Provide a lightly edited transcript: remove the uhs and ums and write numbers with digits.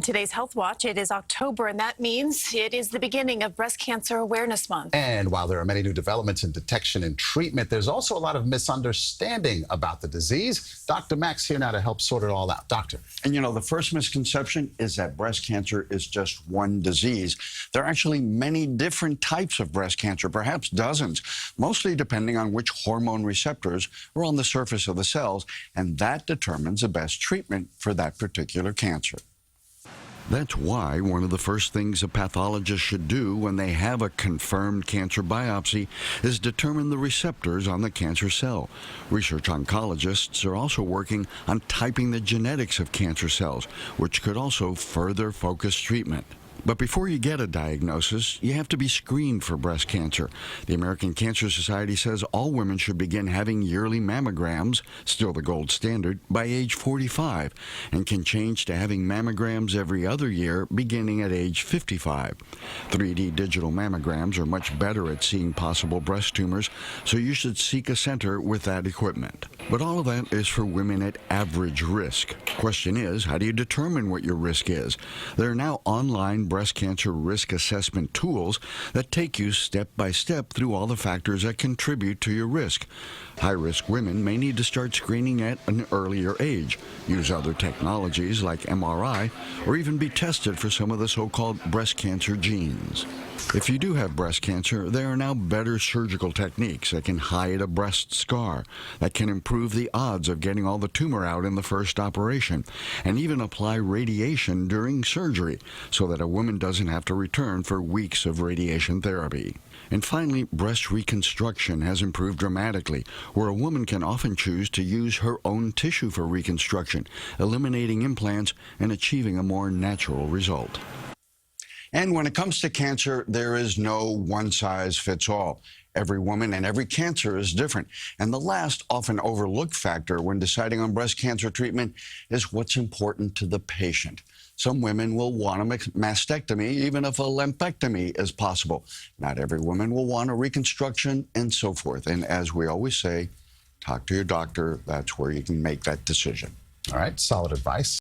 Today's Health Watch, it is October, and that means it is the beginning of Breast Cancer Awareness Month. And while there are many new developments in detection and treatment, there's also a lot of misunderstanding about the disease. Dr. Max here now to help sort it all out. Doctor. And you know, the first misconception is that breast cancer is just one disease. There are actually many different types of breast cancer, perhaps dozens, mostly depending on which hormone receptors are on the surface of the cells, and that determines the best treatment for that particular cancer. That's why one of the first things a pathologist should do when they have a confirmed cancer biopsy is determine the receptors on the cancer cell. Research oncologists are also working on typing the genetics of cancer cells, which could also further focus treatment. But before you get a diagnosis, you have to be screened for breast cancer. The American Cancer Society says all women should begin having yearly mammograms, still the gold standard, by age 45, and can change to having mammograms every other year beginning at age 55. 3D digital mammograms are much better at seeing possible breast tumors, so you should seek a center with that equipment. But all of that is for women at average risk. Question is, how do you determine what your risk is? There are now online breast cancer risk assessment tools that take you step by step through all the factors that contribute to your risk. High-risk women may need to start screening at an earlier age, use other technologies like MRI, or even be tested for some of the so-called breast cancer genes. If you do have breast cancer, there are now better surgical techniques that can hide a breast scar, that can improve the odds of getting all the tumor out in the first operation, and even apply radiation during surgery so that a woman doesn't have to return for weeks of radiation therapy. And finally, breast reconstruction has improved dramatically, where a woman can often choose to use her own tissue for reconstruction, eliminating implants and achieving a more natural result. And when it comes to cancer, there is no one-size-fits-all. Every woman and every cancer is different. And the last, often overlooked factor when deciding on breast cancer treatment is what's important to the patient. Some women will want a mastectomy, even if a lumpectomy is possible. Not every woman will want a reconstruction, and so forth. And as we always say, talk to your doctor. That's where you can make that decision. All right, solid advice.